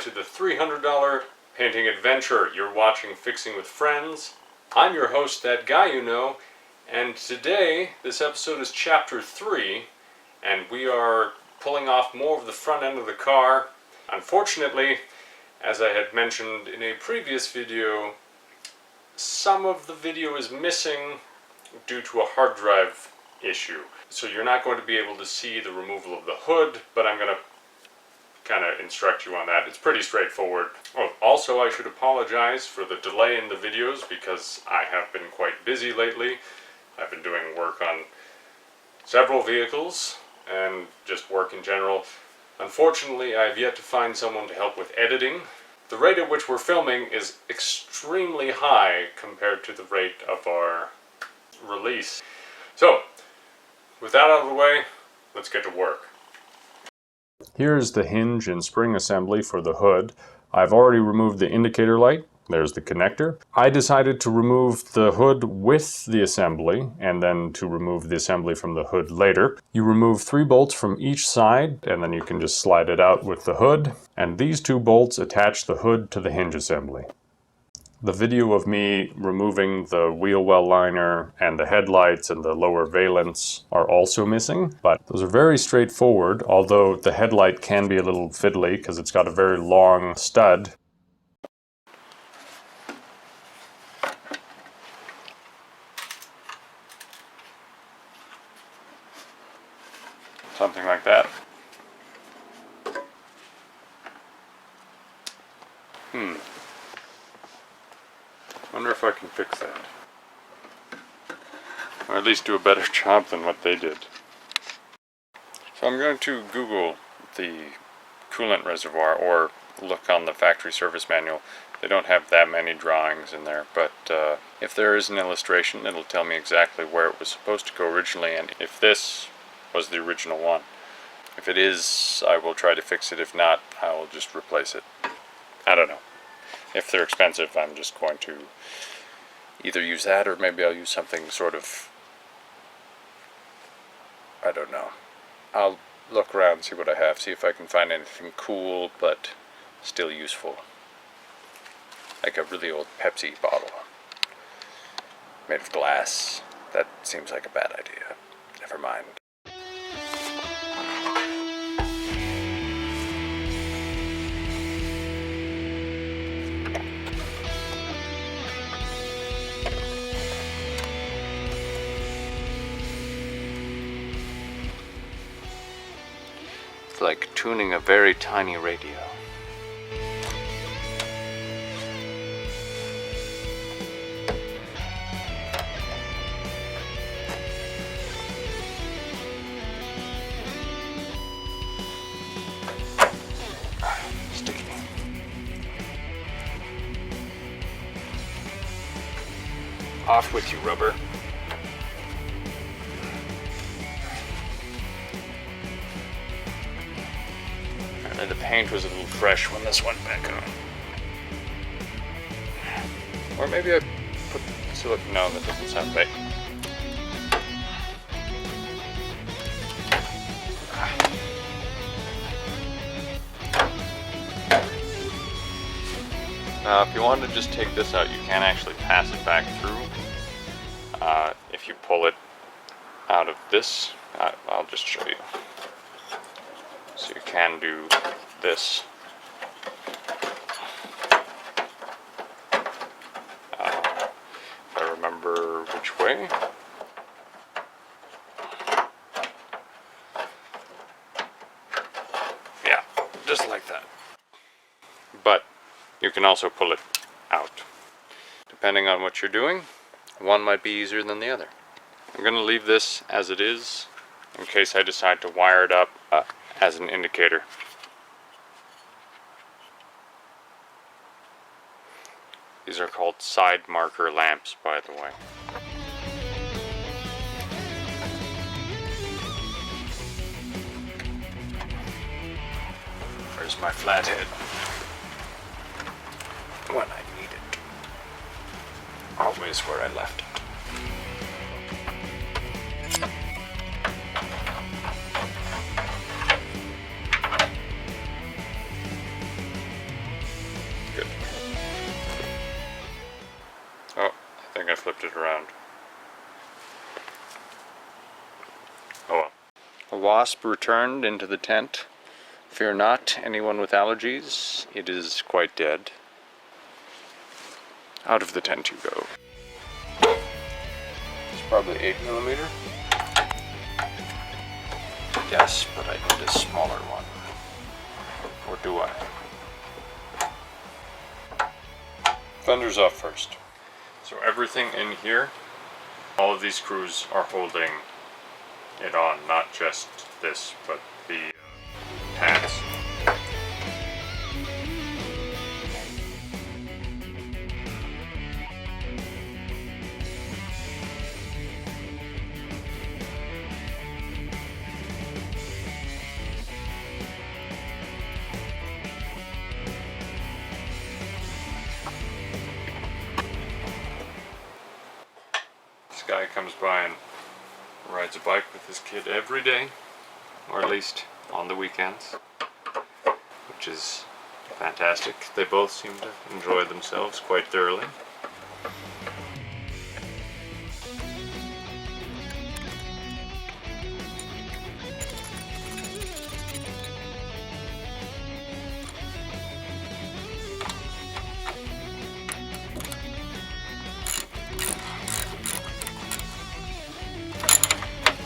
to the $300 painting adventure. You're watching Fixing with Friends. I'm your host, that guy you know, and today this episode is chapter 3, and we are pulling off more of the front end of the car. Unfortunately, as I had mentioned in a previous video, some of the video is missing due to a hard drive issue. So you're not going to be able to see the removal of the hood, but I'm going to kind of instruct you on that. It's pretty straightforward. Oh, also, I should apologize for the delay in the videos because I have been quite busy lately. I've been doing work on several vehicles and just work in general. Unfortunately, I have yet to find someone to help with editing. The rate at which we're filming is extremely high compared to the rate of our release. So, with that out of the way, let's get to work. Here's the hinge and spring assembly for the hood. I've already removed the indicator light. There's the connector. I decided to remove the hood with the assembly and then to remove the assembly from the hood later. You remove 3 bolts from each side and then you can just slide it out with the hood. And these 2 bolts attach the hood to the hinge assembly. The video of me removing the wheel well liner and the headlights and the lower valence are also missing, but those are very straightforward, although the headlight can be a little fiddly because it's got a very long stud. Something like that. Wonder if I can fix that. Or at least do a better job than what they did. So I'm going to Google the coolant reservoir or look on the factory service manual. They don't have that many drawings in there, but if there is an illustration, it'll tell me exactly where it was supposed to go originally and if this was the original one. If it is, I will try to fix it. If not, I will just replace it. I don't know. If they're expensive, I'm just going to either use that or maybe I'll use something sort of, I don't know. I'll look around, see what I have, see if I can find anything cool but still useful. Like a really old Pepsi bottle made of glass. That seems like a bad idea. Never mind. It's like tuning a very tiny radio. Sticky. Off with you, rubber. The paint was a little fresh when this went back on. Or maybe I put silicone. No, that doesn't sound right. Now, if you want to just take this out, you can actually pass it back through. If you pull it out of this, I'll just show you. So you can do this. If I remember which way. Yeah, just like that. But you can also pull it out. Depending on what you're doing, one might be easier than the other. I'm going to leave this as it is in case I decide to wire it up as an indicator. These are called side marker lamps, by the way. Where's my flathead? When I need it. Always where I left it. A wasp returned into the tent. Fear not, anyone with allergies. It is quite dead. Out of the tent you go. It's probably 8mm. Yes, but I need a smaller one. Or do I? Fenders off first. So everything in here, all of these screws are holding it on, not just this, but the pads. This guy comes by and rides a bike with his kid every day, or at least on the weekends, which is fantastic. They both seem to enjoy themselves quite thoroughly.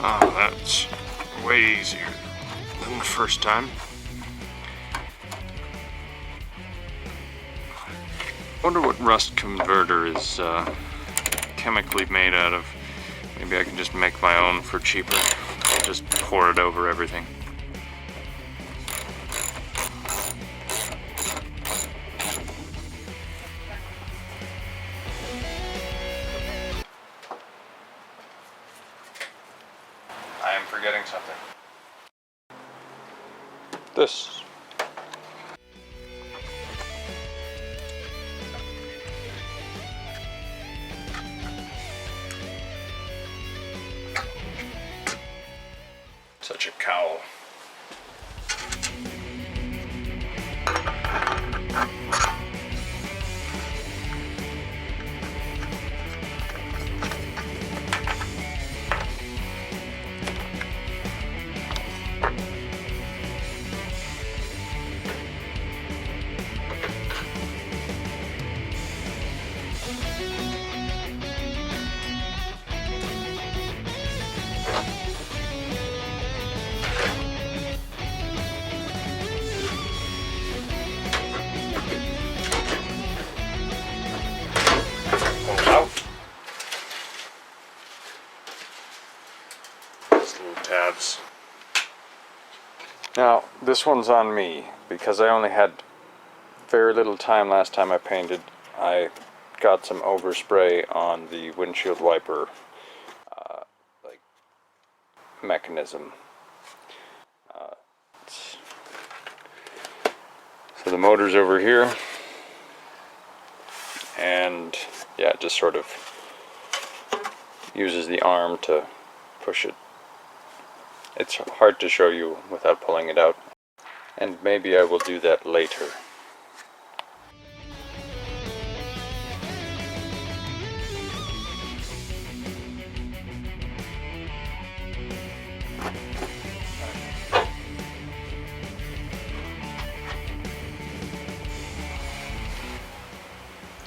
Oh, that's way easier than the first time. I wonder what rust converter is chemically made out of. Maybe I can just make my own for cheaper. I'll just pour it over everything. I am forgetting something. This. Such a cowl. Tabs. Now, this one's on me because I only had very little time last time I painted. I got some overspray on the windshield wiper like mechanism. So the motor's over here, and yeah, it just sort of uses the arm to push it. It's hard to show you without pulling it out, and maybe I will do that later.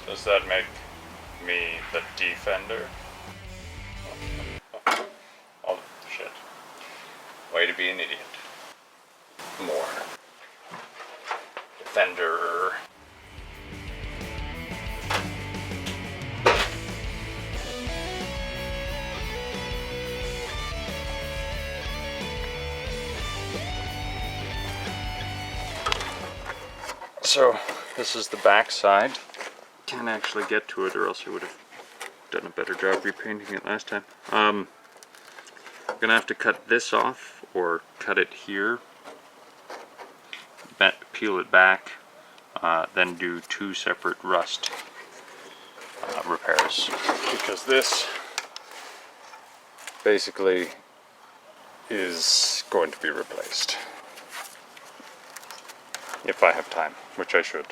Does that make me the defender? Oh, shit. Way to be an idiot. More. Defender. So, this is the back side. Can't actually get to it, or else I would have done a better job repainting it last time. I'm gonna have to cut this off, or cut it here, peel it back, then do two separate rust repairs, because this basically is going to be replaced if I have time, which I should.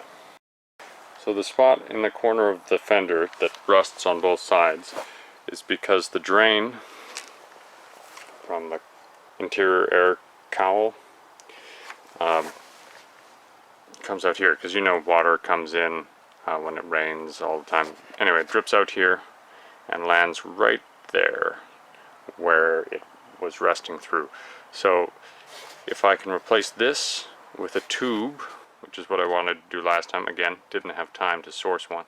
So the spot in the corner of the fender that rusts on both sides is because the drain from the interior air cowl. Comes out here because you know water comes in when it rains all the time. Anyway, it drips out here and lands right there where it was resting through. So if I can replace this with a tube, which is what I wanted to do last time, again, didn't have time to source one,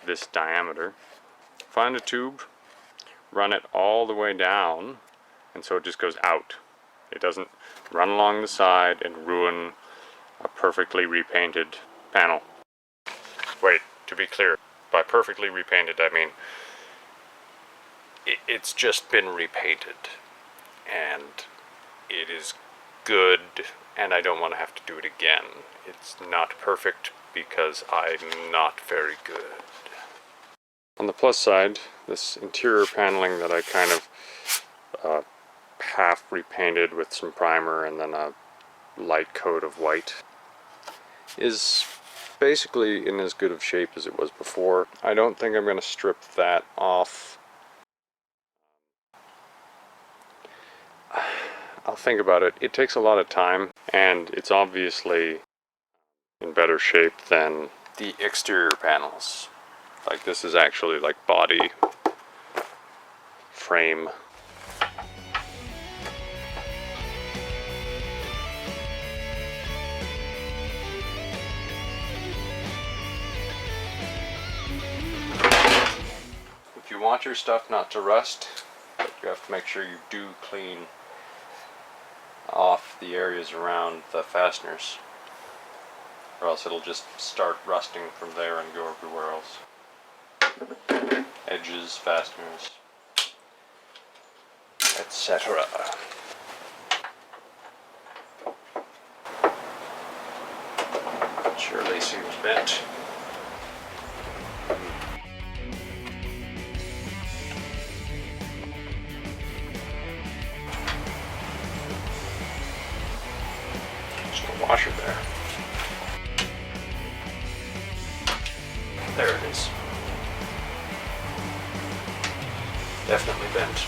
this diameter, find a tube, run it all the way down, and so it just goes out. It doesn't run along the side and ruin a perfectly repainted panel. Wait, to be clear, by perfectly repainted I mean it's just been repainted and it is good, and I don't want to have to do it again. It's not perfect because I'm not very good. On the plus side, this interior paneling that I kind of half repainted with some primer and then a light coat of white is basically in as good of shape as it was before. I don't think I'm going to strip that off. I'll think about it. It takes a lot of time, and it's obviously in better shape than the exterior panels. Like, this is actually like body frame. If you want your stuff not to rust, but you have to make sure you do clean off the areas around the fasteners, or else it'll just start rusting from there and go everywhere else. Edges, fasteners, etc. Surely seems bent. Washer there. There it is. Definitely bent.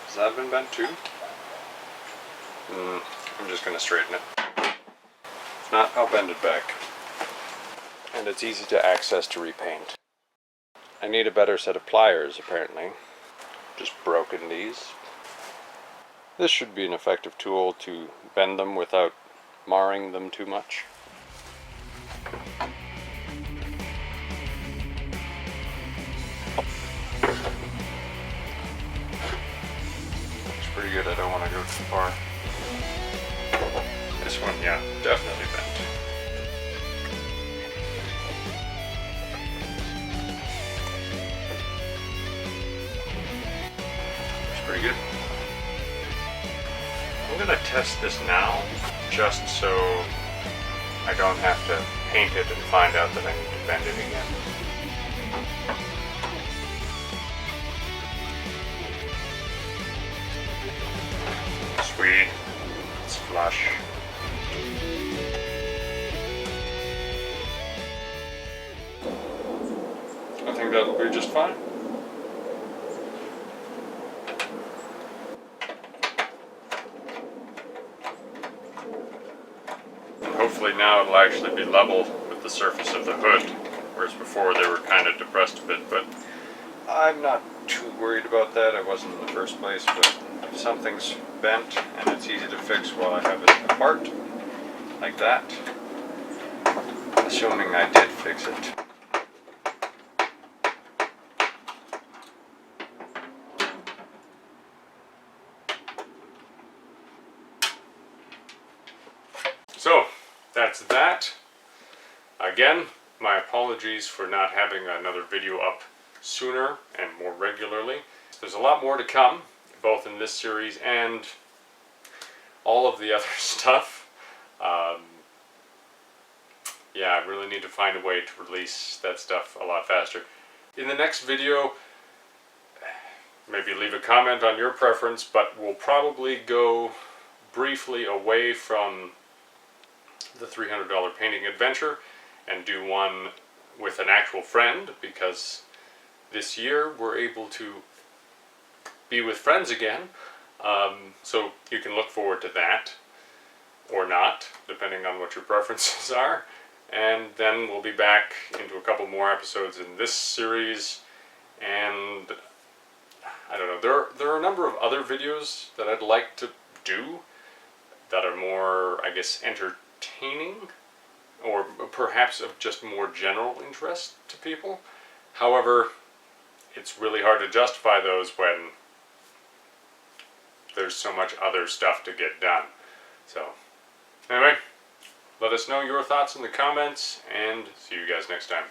Has that been bent too? I'm just going to straighten it. If not, I'll bend it back. And it's easy to access to repaint. I need a better set of pliers, apparently. Just broken these. This should be an effective tool to bend them without marring them too much. Pretty good. I don't want to go too far. This one, yeah, definitely bent. It's pretty good. I'm gonna test this now, just so I don't have to paint it and find out that I need to bend it again. Sweet. It's flush. I think that'll be just fine. And hopefully now it'll actually be level with the surface of the hood, whereas before they were kind of depressed a bit, but I'm not too worried about that. I wasn't in the first place, but if something's bent and it's easy to fix while I have it apart, like that, assuming I did fix it. So, that's that. Again, my apologies for not having another video up sooner and more regularly. There's a lot more to come, both in this series and all of the other stuff. Yeah, I really need to find a way to release that stuff a lot faster. In the next video, maybe leave a comment on your preference, but we'll probably go briefly away from the $300 painting adventure and do one with an actual friend, because this year we're able to be with friends again. So you can look forward to that, or not, depending on what your preferences are. And then we'll be back into a couple more episodes in this series, and I don't know, there are a number of other videos that I'd like to do that are more, I guess, entertaining, or perhaps of just more general interest to people. However, it's really hard to justify those when there's so much other stuff to get done. So, anyway, let us know your thoughts in the comments, and see you guys next time.